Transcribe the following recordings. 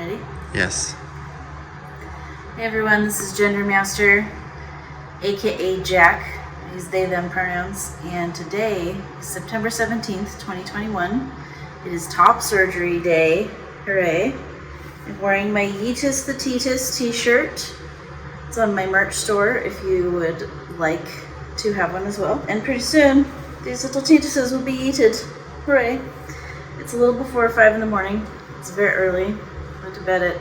Ready? Yes. Hey everyone, this is Gender Meowster, aka Jack. I use they, them pronouns. And today is September 17th, 2021. It is top surgery day. Hooray. I'm wearing my Yeetus the Teetus t-shirt. It's on my merch store if you would like to have one as well. And pretty soon, these little Teetuses will be yeeted. Hooray. It's a little before 5 in the morning. It's very early. Went to bed at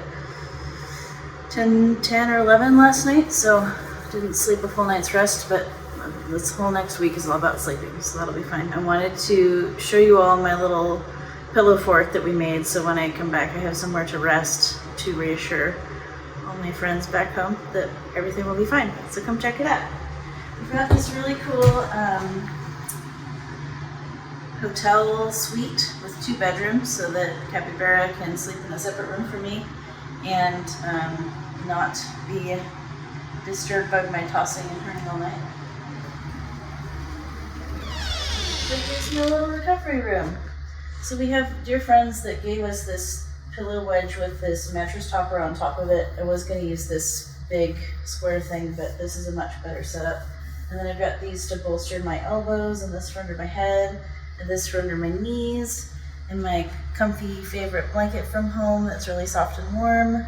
10 or 11 last night, so didn't sleep a full night's rest, but this whole next week is all about sleeping, so that'll be fine. I wanted to show you all my little pillow fort that we made, so when I come back I have somewhere to rest to reassure all my friends back home that everything will be fine. So come check it out. We've got this really cool hotel suite with 2 bedrooms so that Capybara can sleep in a separate room from me and not be disturbed by my tossing and turning all night. But here's my little recovery room. So we have dear friends that gave us this pillow wedge with this mattress topper on top of it. I was going to use this big square thing, but this is a much better setup. And then I've got these to bolster my elbows, and this for under my head, and this for under my knees, and my comfy favorite blanket from home that's really soft and warm.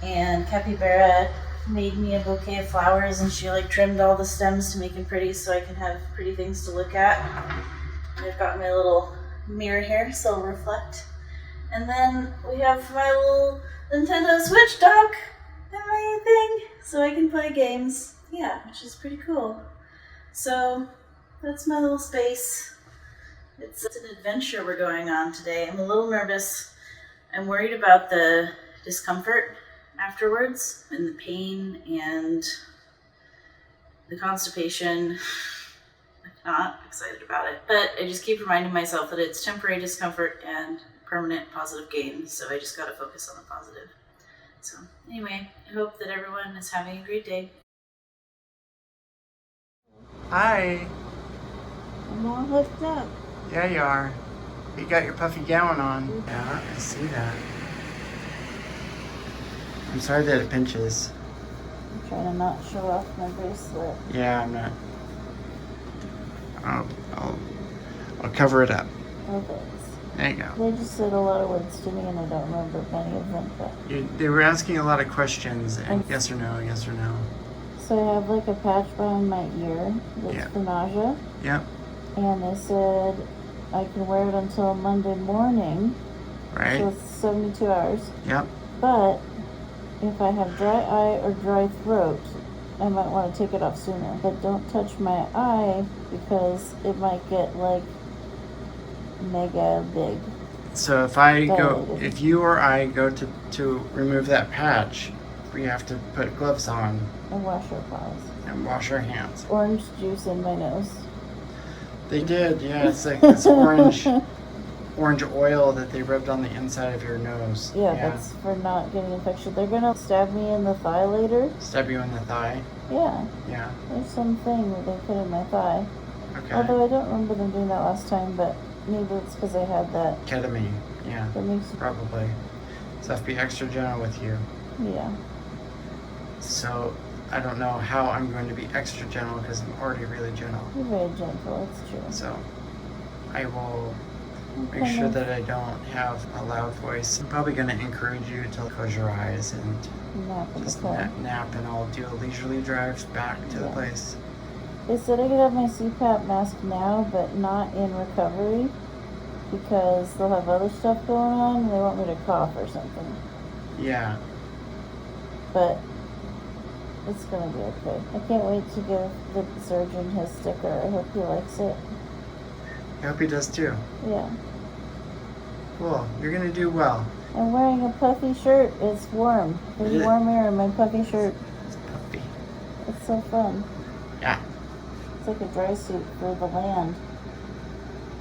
And Capybara made me a bouquet of flowers, and she trimmed all the stems to make them pretty so I can have pretty things to look at. And I've got my little mirror here so I'll reflect. And then we have my little Nintendo Switch dock and my thing so I can play games. Yeah, which is pretty cool. So that's my little space. It's an adventure we're going on today. I'm a little nervous. I'm worried about the discomfort afterwards and the pain and the constipation. I'm not excited about it, but I just keep reminding myself that it's temporary discomfort and permanent positive gain, so I just gotta focus on the positive. So anyway, I hope that everyone is having a great day. Hi. I'm all hooked up. Yeah, you are. You got your puffy gown on. Yeah, I see that. I'm sorry that it pinches. I'm trying to not show off my bracelet. Yeah, I'm not. I'll cover it up. Oh, thanks. There you go. They just said a lot of words to me and I don't remember many of them, but... They were asking a lot of questions, and yes or no, yes or no. So I have a patch behind my ear that's for nausea. Yep. And they said I can wear it until Monday morning. Right. So it's 72 hours. Yep. But if I have dry eye or dry throat, I might want to take it off sooner. But don't touch my eye because it might get mega big. So if you or I go to remove that patch, we have to put gloves on. And wash our paws. And wash our hands. Orange juice in my nose. They did, yeah. It's like this orange oil that they rubbed on the inside of your nose. Yeah, that's for not getting infection. They're gonna stab me in the thigh later. Stab you in the thigh? Yeah. Yeah. There's something that they put in my thigh. Okay. Although I don't remember them doing that last time, but maybe it's because I had that. Ketamine, yeah. That makes probably. So I have to be extra gentle with you. Yeah. So I don't know how I'm going to be extra gentle because I'm already really gentle. You're very gentle, it's true. So I will make sure that I don't have a loud voice. I'm probably going to encourage you to close your eyes and just nap, and I'll do a leisurely drive back to the place. They said I could have my CPAP mask now, but not in recovery because they'll have other stuff going on and they want me to cough or something. Yeah. But it's gonna be okay. I can't wait to give the surgeon his sticker. I hope he likes it. I hope he does too. Yeah. Cool. You're gonna do well. I'm wearing a puffy shirt. It's warm. There's warm air in my puffy shirt. It's puffy. It's so fun. Yeah. It's like a dry suit for the land.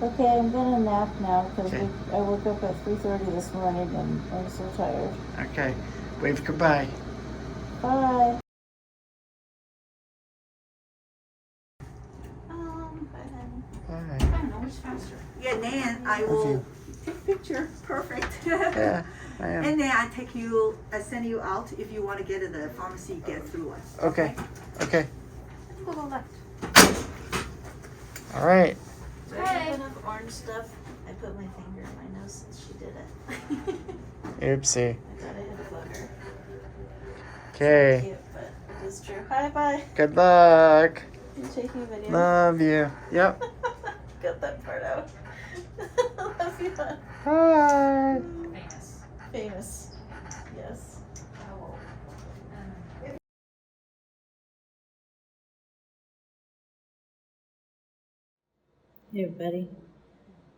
Okay, I'm gonna nap now because I woke up at 3:30 this morning and I'm so tired. Okay. Wave goodbye. Bye. Bye. I don't know which faster. Yeah, Nan, I will take a picture. Perfect. Yeah. I am. And then I send you out if you want to get to the pharmacy, get through us. Okay. Okay. Go left. All right. So I have enough orange stuff. I put my finger in my nose since she did it. Oopsie. I thought I had a booger. Okay. Cute, but it's true. Hi, bye. Good luck. You taking a video? Love you. Yep. Got that part out. Love you. Bye. Famous. Yes. Hey everybody.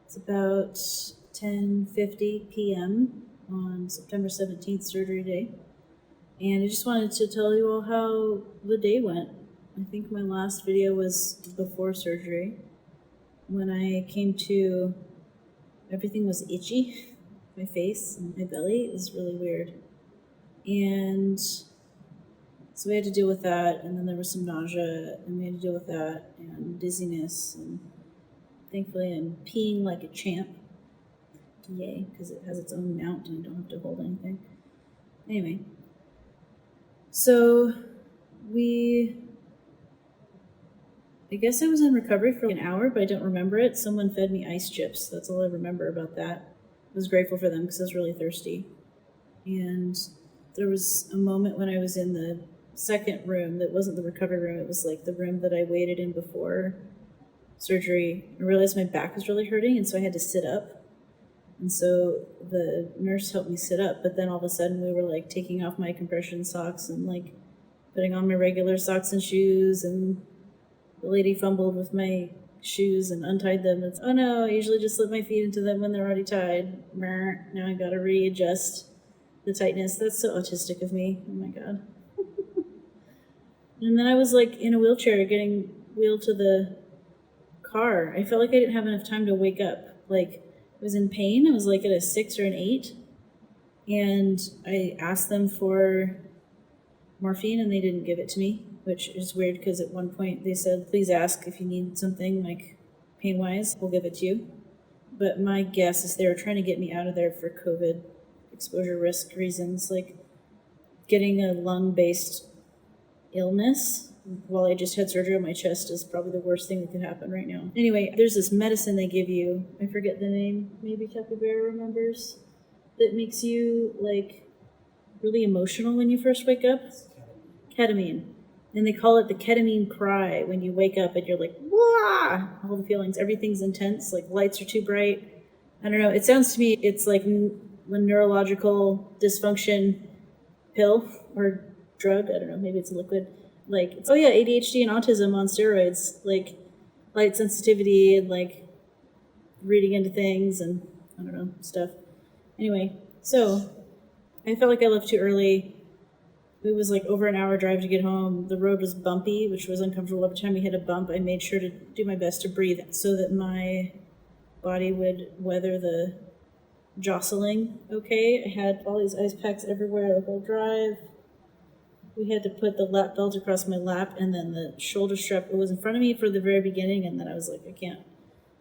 It's about 10:50 p.m. on September 17th, surgery day. And I just wanted to tell you all how the day went. I think my last video was before surgery. When I came to, everything was itchy. My face and my belly. It was really weird. And so we had to deal with that, and then there was some nausea, and we had to deal with that, and dizziness, and thankfully I'm peeing like a champ. Yay, because it has its own mount and I don't have to hold anything. Anyway, so I guess I was in recovery for like an hour, but I don't remember it. Someone fed me ice chips. That's all I remember about that. I was grateful for them because I was really thirsty. And there was a moment when I was in the second room that wasn't the recovery room. It was like the room that I waited in before surgery. I realized my back was really hurting, and so I had to sit up. And so the nurse helped me sit up, but then all of a sudden we were like taking off my compression socks and like putting on my regular socks and shoes, and the lady fumbled with my shoes and untied them. It's, oh no, I usually just slip my feet into them when they're already tied. Now I gotta readjust the tightness. That's so autistic of me. Oh my god. And then I was like in a wheelchair getting wheeled to the car. I felt like I didn't have enough time to wake up. Like, I was in pain. I was like at a 6 or an 8. And I asked them for morphine and they didn't give it to me, which is weird because at one point they said, please ask if you need something like pain-wise, we'll give it to you. But my guess is they were trying to get me out of there for COVID exposure risk reasons, like getting a lung-based illness while I just had surgery on my chest is probably the worst thing that could happen right now. Anyway, there's this medicine they give you, I forget the name, maybe Capybara remembers, that makes you like really emotional when you first wake up. Ketamine. And they call it the ketamine cry when you wake up and you're like, wah! All the feelings, everything's intense, like lights are too bright. I don't know, it sounds to me it's like a neurological dysfunction pill or drug. I don't know, maybe it's a liquid. Like, it's, oh yeah, ADHD and autism on steroids, like light sensitivity and like reading into things and I don't know, stuff. Anyway, so I felt like I left too early. It was like over an hour drive to get home. The road was bumpy, which was uncomfortable. Every time we hit a bump, I made sure to do my best to breathe so that my body would weather the jostling okay. I had all these ice packs everywhere the whole drive. We had to put the lap belt across my lap and then the shoulder strap. It was in front of me for the very beginning, and then I was like, I can't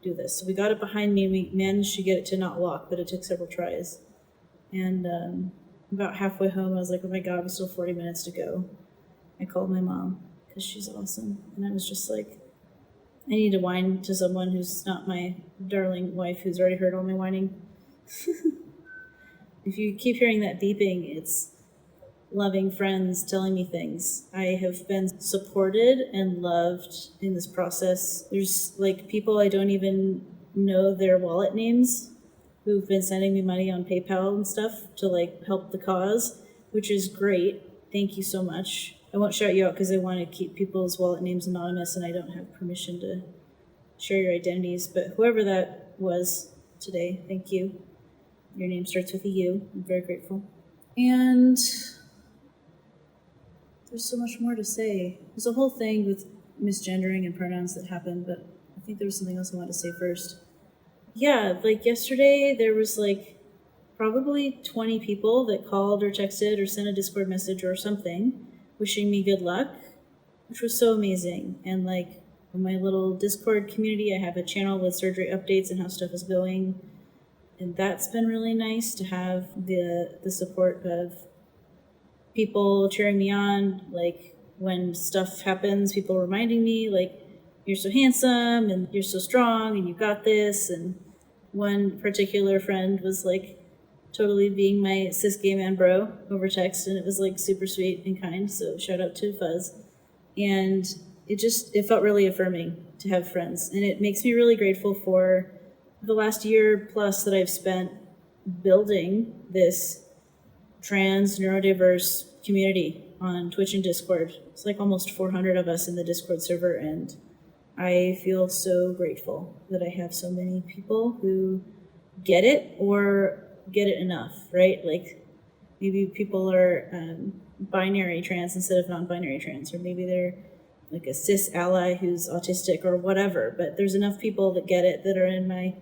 do this. So we got it behind me and we managed to get it to not lock, but it took several tries. And about halfway home, I was like, oh my god, we still have 40 minutes to go. I called my mom because she's awesome. And I was just like, I need to whine to someone who's not my darling wife who's already heard all my whining. If you keep hearing that beeping, it's loving friends telling me things. I have been supported and loved in this process. There's like people I don't even know their wallet names who've been sending me money on PayPal and stuff to like help the cause, which is great. Thank you so much. I won't shout you out because I want to keep people's wallet names anonymous and I don't have permission to share your identities, but whoever that was today, thank you. Your name starts with a U. I'm very grateful. And there's so much more to say. There's a whole thing with misgendering and pronouns that happened, but I think there was something else I wanted to say first. Yeah, like yesterday, there was like probably 20 people that called or texted or sent a Discord message or something wishing me good luck, which was so amazing. And like in my little Discord community, I have a channel with surgery updates and how stuff is going. And that's been really nice to have the support of people cheering me on. Like when stuff happens, people reminding me, like, you're so handsome and you're so strong and you got this. And one particular friend was like totally being my cis gay man bro over text, and it was like super sweet and kind. So shout out to Fuzz. And it felt really affirming to have friends, and it makes me really grateful for the last year plus that I've spent building this trans neurodiverse community on Twitch and Discord. It's like almost 400 of us in the Discord server, and I feel so grateful that I have so many people who get it or get it enough, right? Like maybe people are binary trans instead of non-binary trans, or maybe they're like a cis ally who's autistic or whatever, but there's enough people that get it that are in my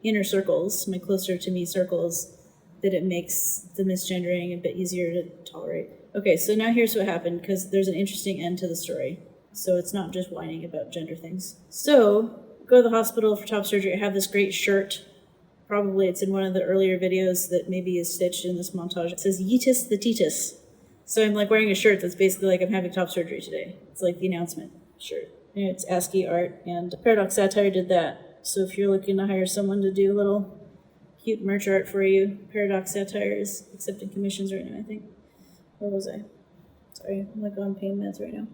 inner circles, my closer to me circles, that it makes the misgendering a bit easier to tolerate. Okay, so now here's what happened, because there's an interesting end to the story. So it's not just whining about gender things. So, go to the hospital for top surgery. I have this great shirt. Probably it's in one of the earlier videos that maybe is stitched in this montage. It says Yeetus the Teetus. So I'm like wearing a shirt that's basically like I'm having top surgery today. It's like the announcement shirt. And it's ASCII art, and Paradox Satire did that. So if you're looking to hire someone to do a little cute merch art for you, Paradox Satire is accepting commissions right now, I think. Where was I? Sorry, I'm like on pain meds right now.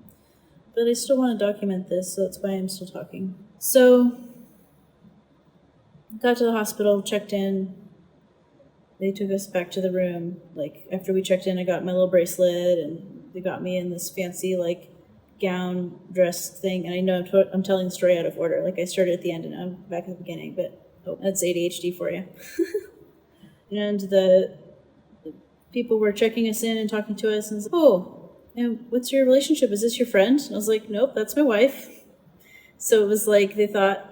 But I still want to document this, so that's why I'm still talking. So, got to the hospital, checked in. They took us back to the room. Like, after we checked in, I got my little bracelet, and they got me in this fancy, like, gown, dress thing. And I know I'm telling the story out of order. Like, I started at the end, and I'm back at the beginning, but that's ADHD for you. And the people were checking us in and talking to us, and was like, oh, and what's your relationship? Is this your friend? And I was like, nope, that's my wife. So it was like they thought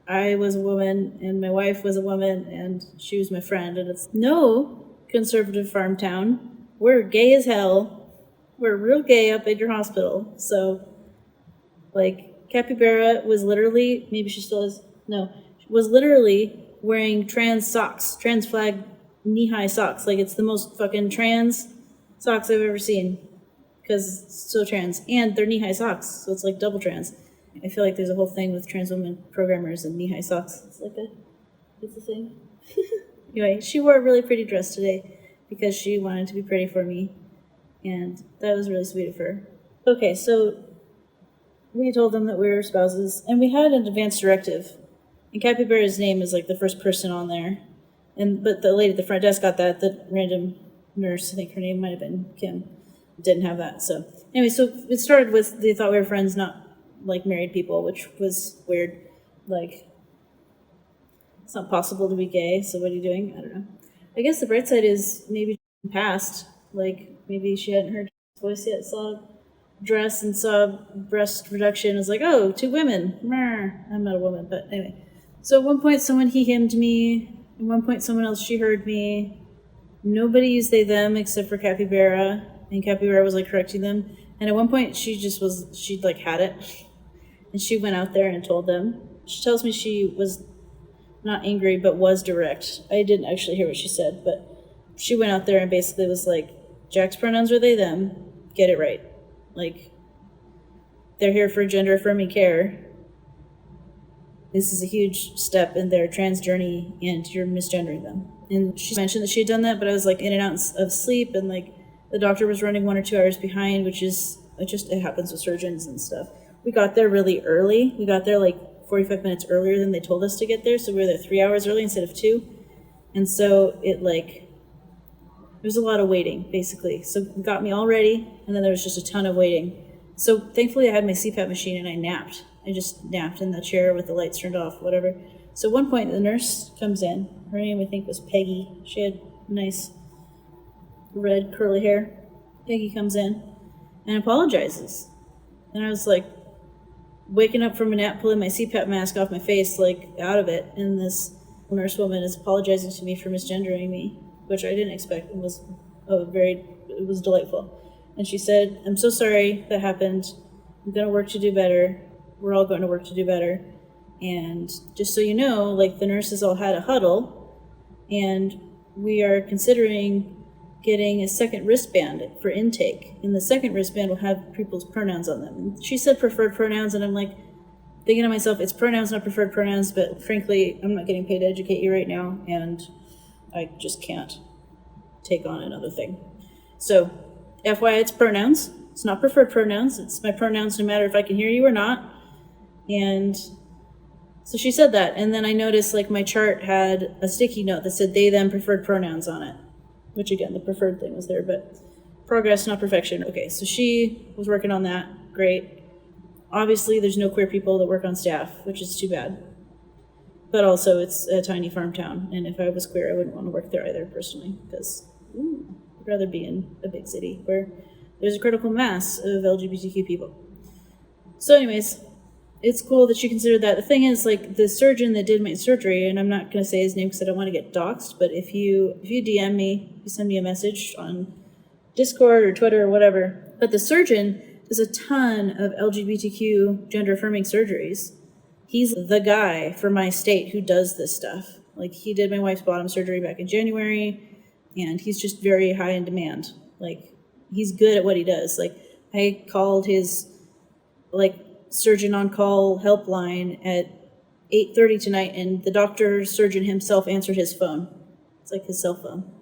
I was a woman and my wife was a woman and she was my friend. And it's no, conservative farm town. We're gay as hell. We're real gay up at your hospital. So, like, Capybara was literally, maybe she still is, no, was literally wearing trans socks, trans flag knee-high socks. Like, it's the most fucking trans socks I've ever seen. Because it's so trans, and they're knee-high socks, so it's like double trans. I feel like there's a whole thing with trans women programmers and knee-high socks. It's a thing. Anyway, she wore a really pretty dress today because she wanted to be pretty for me, and that was really sweet of her. Okay, so we told them that we were spouses, and we had an advance directive, and Capybara's name is like the first person on there, but the lady at the front desk got that, the random nurse, I think her name might have been Kim, didn't have that. So anyway, so it started with they thought we were friends, not like married people, which was weird. Like, it's not possible to be gay, so what are you doing? I don't know. I guess the bright side is maybe passed. Like, maybe she hadn't heard his voice yet, saw a dress and saw breast reduction, was like, oh, 2 women. I'm not a woman, but anyway. So at one point someone he himmed me, at one point someone else she heard me. Nobody used they them except for Capybara. And Capybara was like correcting them. And at one point she'd like had it. And she went out there and told them. She tells me she was not angry, but was direct. I didn't actually hear what she said, but she went out there and basically was like, Jack's pronouns are they, them. Get it right. Like, they're here for gender affirming care. This is a huge step in their trans journey and you're misgendering them. And she mentioned that she had done that, but I was like in and out of sleep, and like, the doctor was running 1 or 2 hours behind, which is, it happens with surgeons and stuff. We got there really early. We got there like 45 minutes earlier than they told us to get there. So we were there 3 hours early instead of 2. And so it like, there was a lot of waiting basically. So it got me all ready. And then there was just a ton of waiting. So thankfully I had my CPAP machine and I napped. I just napped in the chair with the lights turned off, whatever. So at one point the nurse comes in. Her name I think was Peggy. She had nice red curly hair. Peggy comes in and apologizes. And I was like waking up from a nap, pulling my CPAP mask off my face, like out of it, and this nurse woman is apologizing to me for misgendering me, which I didn't expect. It was delightful. And she said, I'm so sorry that happened. I'm gonna work to do better. We're all going to work to do better. And just so you know, like the nurses all had a huddle and we are considering getting a second wristband for intake, and the second wristband will have people's pronouns on them. And she said preferred pronouns, and I'm like thinking to myself, it's pronouns, not preferred pronouns, but frankly, I'm not getting paid to educate you right now, and I just can't take on another thing. So, FYI, it's pronouns. It's not preferred pronouns. It's my pronouns no matter if I can hear you or not. And so she said that, and then I noticed like my chart had a sticky note that said they, them, preferred pronouns on it, which again, the preferred thing was there, but progress, not perfection. Okay, so she was working on that. Great. Obviously, there's no queer people that work on staff, which is too bad. But also, it's a tiny farm town, and if I was queer, I wouldn't want to work there either, personally, because I'd rather be in a big city where there's a critical mass of LGBTQ people. So anyways, it's cool that she considered that. The thing is, like, the surgeon that did my surgery, and I'm not going to say his name because I don't want to get doxxed, but if you DM me, if you send me a message on Discord or Twitter or whatever, but the surgeon does a ton of LGBTQ gender-affirming surgeries. He's the guy for my state who does this stuff. Like, he did my wife's bottom surgery back in January, and he's just very high in demand. Like, he's good at what he does. Like, I called his, like, surgeon on call helpline at 8:30 tonight, and the surgeon himself answered his phone. It's like his cell phone.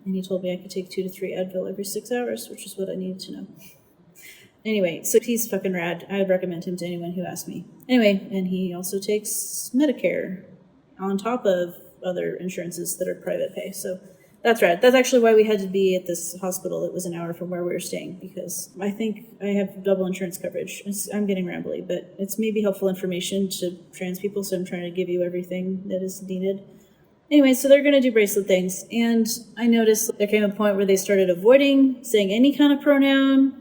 And he told me I could take 2 to 3 Advil every 6 hours, which is what I needed to know. Anyway, so he's fucking rad. I would recommend him to anyone who asks me. Anyway, and he also takes Medicare on top of other insurances that are private pay. So that's rad. That's actually why we had to be at this hospital that was an hour from where we were staying, because I think I have double insurance coverage. I'm getting rambly, but it's maybe helpful information to trans people, so I'm trying to give you everything that is needed. Anyway, so they're going to do bracelet things, and I noticed there came a point where they started avoiding saying any kind of pronoun.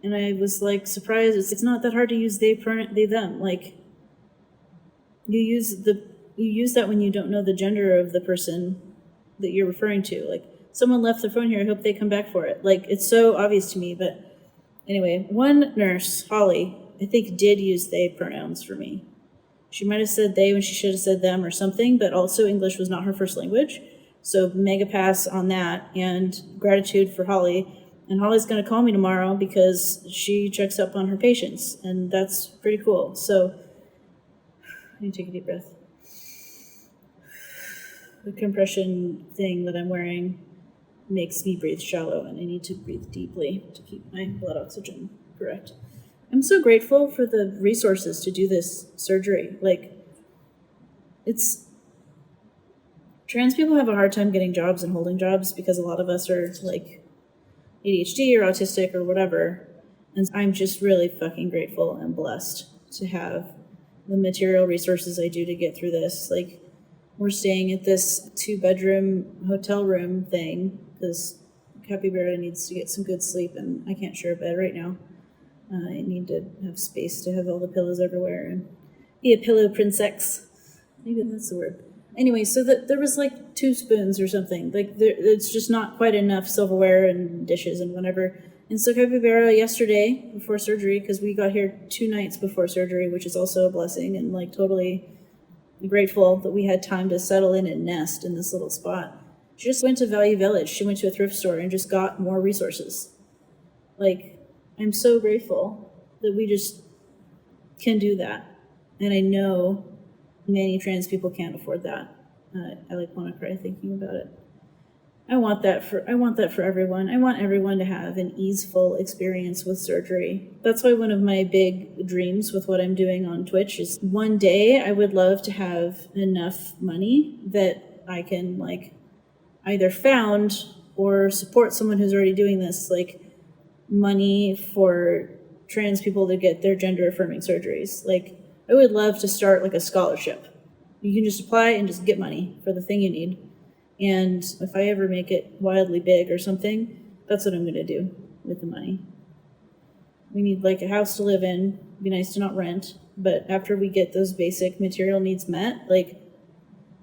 And I was like surprised. It's not that hard to use they, them. Like, you use that when you don't know the gender of the person that you're referring to. Like, someone left their phone here, I hope they come back for it. Like, it's so obvious to me. But anyway, one nurse, Holly, I think did use they pronouns for me. She might have said they when she should have said them or something, but also English was not her first language. So mega pass on that, and gratitude for Holly. And Holly's going to call me tomorrow because she checks up on her patients, and that's pretty cool. So, I need to take a deep breath. The compression thing that I'm wearing makes me breathe shallow, and I need to breathe deeply to keep my blood oxygen correct. I'm so grateful for the resources to do this surgery. Like, trans people have a hard time getting jobs and holding jobs because a lot of us are, like, ADHD or autistic or whatever. And I'm just really fucking grateful and blessed to have the material resources I do to get through this. Like, we're staying at this 2-bedroom hotel room thing because Capybara needs to get some good sleep, and I can't share a bed right now. I need to have space to have all the pillows everywhere and be a pillow princess. Maybe that's the word. Anyway, so there was like 2 spoons or something. Like, it's just not quite enough silverware and dishes and whatever. And so Capybara yesterday, before surgery, because we got here 2 nights before surgery, which is also a blessing, and like totally grateful that we had time to settle in and nest in this little spot. She just went to Value Village. She went to a thrift store and just got more resources. Like, I'm so grateful that we just can do that. And I know many trans people can't afford that. I like want to cry thinking about it. I want that for everyone. I want everyone to have an easeful experience with surgery. That's why one of my big dreams with what I'm doing on Twitch is one day I would love to have enough money that I can like either found or support someone who's already doing this, like money for trans people to get their gender affirming surgeries. Like, I would love to start like a scholarship. You can just apply and just get money for the thing you need. And if I ever make it wildly big or something, that's what I'm going to do with the money. We need like a house to live in. It'd be nice to not rent. But after we get those basic material needs met, like,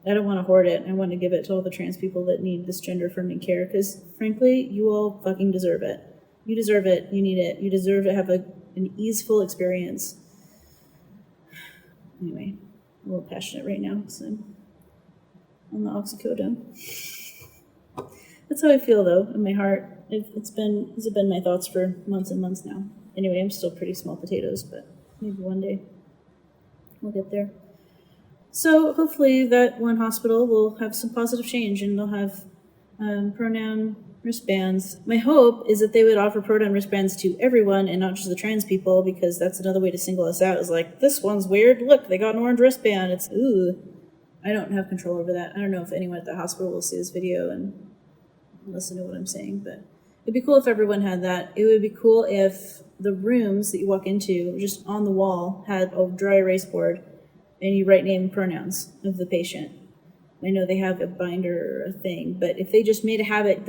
I don't want to hoard it. I want to give it to all the trans people that need this gender affirming care, because frankly, you all fucking deserve it. You deserve it. You need it. You deserve to have an easeful experience. Anyway, I'm a little passionate right now, so on the oxycodone. That's how I feel, though, in my heart. These have been my thoughts for months and months now. Anyway, I'm still pretty small potatoes, but maybe one day we'll get there. So hopefully that one hospital will have some positive change, and they'll have pronoun wristbands. My hope is that they would offer pronoun wristbands to everyone and not just the trans people, because that's another way to single us out, is like, this one's weird, look, they got an orange wristband. It's, ooh. I don't have control over that. I don't know if anyone at the hospital will see this video and listen to what I'm saying, but it'd be cool if everyone had that. It would be cool if the rooms that you walk into, just on the wall, had a dry erase board and you write name and pronouns of the patient. I know they have a binder or a thing, but if they just made a habit,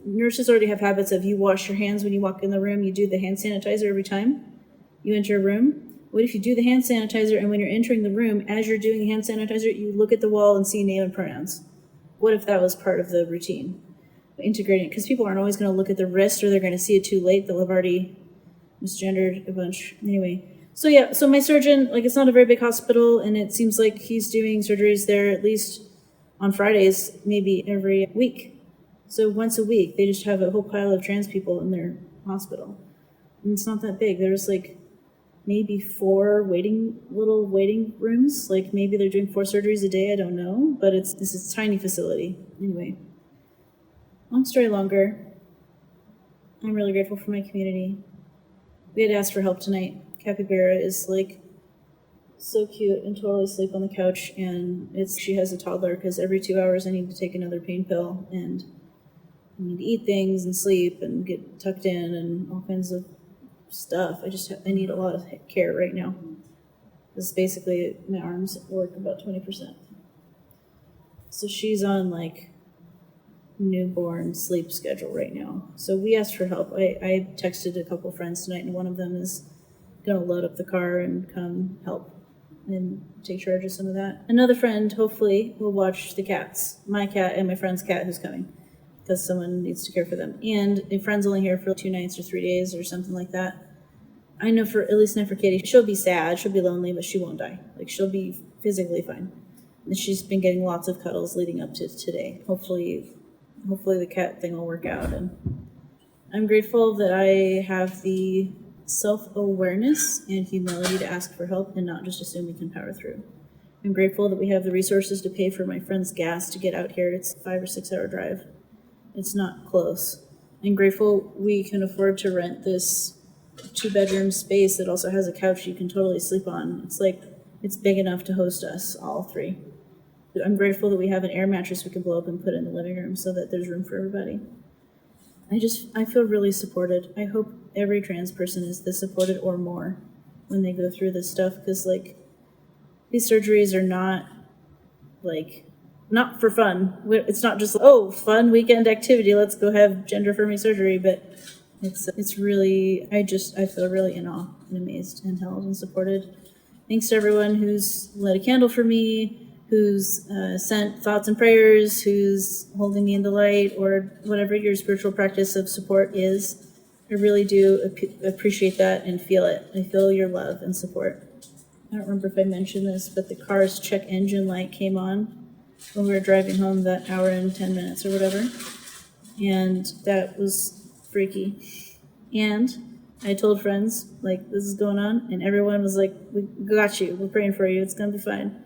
nurses already have habits of, you wash your hands when you walk in the room, you do the hand sanitizer every time you enter a room. What if you do the hand sanitizer, and when you're entering the room, as you're doing the hand sanitizer, you look at the wall and see name and pronouns? What if that was part of the routine? Integrating, because people aren't always going to look at the wrist, or they're going to see it too late. They'll have already misgendered a bunch. Anyway, so yeah, so my surgeon, like, it's not a very big hospital, and it seems like he's doing surgeries there at least on Fridays, maybe every week. So once a week, they just have a whole pile of trans people in their hospital. And it's not that big. There's like maybe 4 little waiting rooms. Like, maybe they're doing 4 surgeries a day, I don't know. But this is a tiny facility. Anyway, long story longer, I'm really grateful for my community. We had asked for help tonight. Capybara is like so cute and totally asleep on the couch, and she has a toddler, because every 2 hours I need to take another pain pill, and I need to eat things and sleep and get tucked in and all kinds of stuff. I need a lot of care right now. Because basically my arms work about 20%. So she's on like newborn sleep schedule right now. So we asked for help. I texted a couple friends tonight, and one of them is going to load up the car and come help and take charge of some of that. Another friend, hopefully, will watch the cats. My cat and my friend's cat who's coming, because someone needs to care for them. And a friend's only here for 2 nights or 3 days or something like that. I know at least for Katie, she'll be sad, she'll be lonely, but she won't die. Like, she'll be physically fine. And she's been getting lots of cuddles leading up to today. Hopefully the cat thing will work out. And I'm grateful that I have the self-awareness and humility to ask for help and not just assume we can power through. I'm grateful that we have the resources to pay for my friend's gas to get out here. It's a 5 or 6 hour drive. It's not close. I'm grateful we can afford to rent this 2-bedroom space that also has a couch you can totally sleep on. It's big enough to host us all 3. I'm grateful that we have an air mattress we can blow up and put in the living room so that there's room for everybody. I feel really supported. I hope every trans person is this supported or more when they go through this stuff, because like, these surgeries are not for fun. It's not just, oh, fun weekend activity, let's go have gender-affirming surgery, but it's really, I feel really in awe and amazed and held and supported. Thanks to everyone who's lit a candle for me, who's sent thoughts and prayers, who's holding me in the light, or whatever your spiritual practice of support is. I really do appreciate that and feel it. I feel your love and support. I don't remember if I mentioned this, but the car's check engine light came on when we were driving home that hour and 10 minutes or whatever. And that was freaky. And I told friends, like, this is going on, and everyone was like, we got you, we're praying for you, it's gonna be fine.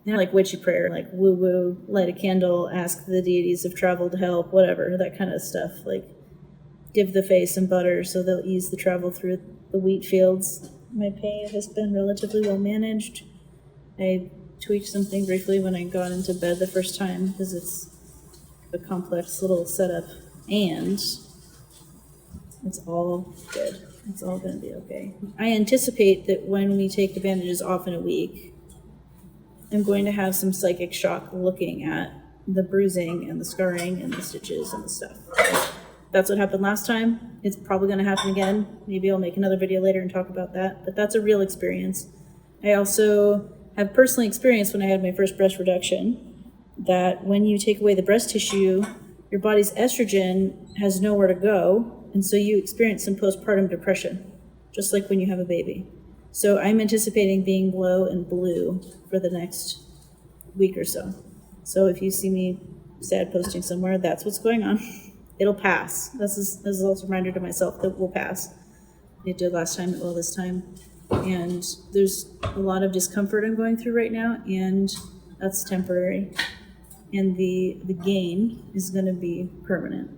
And like witchy prayer, like woo-woo, light a candle, ask the deities of travel to help, whatever, that kind of stuff. Like, give the face some butter so they'll ease the travel through the wheat fields. My pain has been relatively well managed. I tweaked something briefly when I got into bed the first time, because it's a complex little setup, and it's all good. It's all going to be okay. I anticipate that when we take the bandages off in a week, I'm going to have some psychic shock looking at the bruising and the scarring and the stitches and the stuff. That's what happened last time. It's probably going to happen again. Maybe I'll make another video later and talk about that, but that's a real experience. I also have personally experienced, when I had my first breast reduction, that when you take away the breast tissue, your body's estrogen has nowhere to go, and so you experience some postpartum depression, just like when you have a baby. So I'm anticipating being low and blue for the next week or so. So if you see me sad posting somewhere, that's what's going on. It'll pass. This is also a reminder to myself that will pass. It did last time, it will this time. And there's a lot of discomfort I'm going through right now, and that's temporary. And the gain is going to be permanent.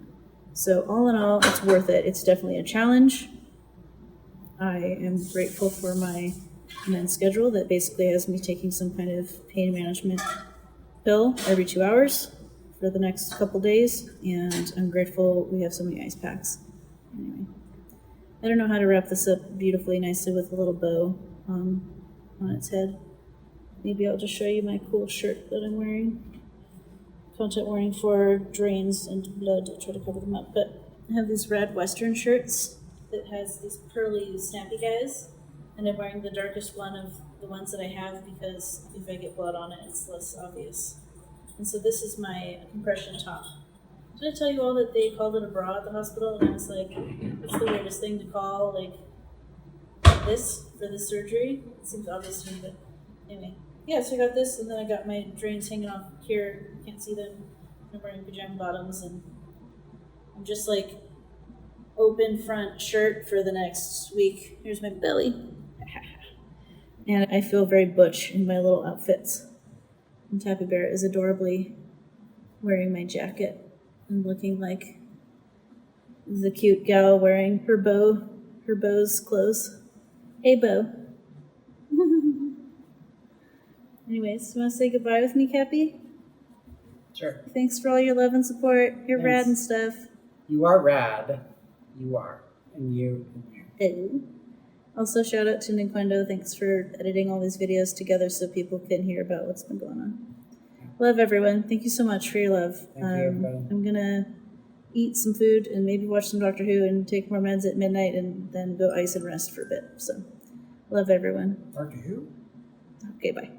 So all in all, it's worth it. It's definitely a challenge. I am grateful for my men's schedule that basically has me taking some kind of pain management pill every 2 hours for the next couple days, and I'm grateful we have so many ice packs. Anyway, I don't know how to wrap this up beautifully, nicely with a little bow on its head. Maybe I'll just show you my cool shirt that I'm wearing. Content warning for drains and blood. I'll try to cover them up, but I have these red Western shirts that has these pearly snappy guys, and I'm wearing the darkest one of the ones that I have because if I get blood on it, it's less obvious. And so this is my compression top. Did I tell you all that they called it a bra at the hospital? And I was like, that's the weirdest thing to call, like, this for this surgery. It seems obvious to me, but anyway. Yeah, so I got this, and then I got my drains hanging off here. You can't see them. I'm wearing pajama bottoms, and I'm just like open front shirt for the next week. Here's my belly. And I feel very butch in my little outfits. And Tappy Bear is adorably wearing my jacket and looking like the cute gal wearing her Bo's clothes. Hey, Bo. Anyways, you want to say goodbye with me, Cappy? Sure. Thanks for all your love and support. You're Thanks. rad and stuff. You are rad. You are. And you. Oh. Also, shout out to Nintendo. Thanks for editing all these videos together so people can hear about what's been going on. Love everyone. Thank you so much for your love. Thank you. I'm gonna eat some food and maybe watch some Doctor Who and take more meds at midnight and then go ice and rest for a bit. So, love everyone. Doctor Who? Okay, bye.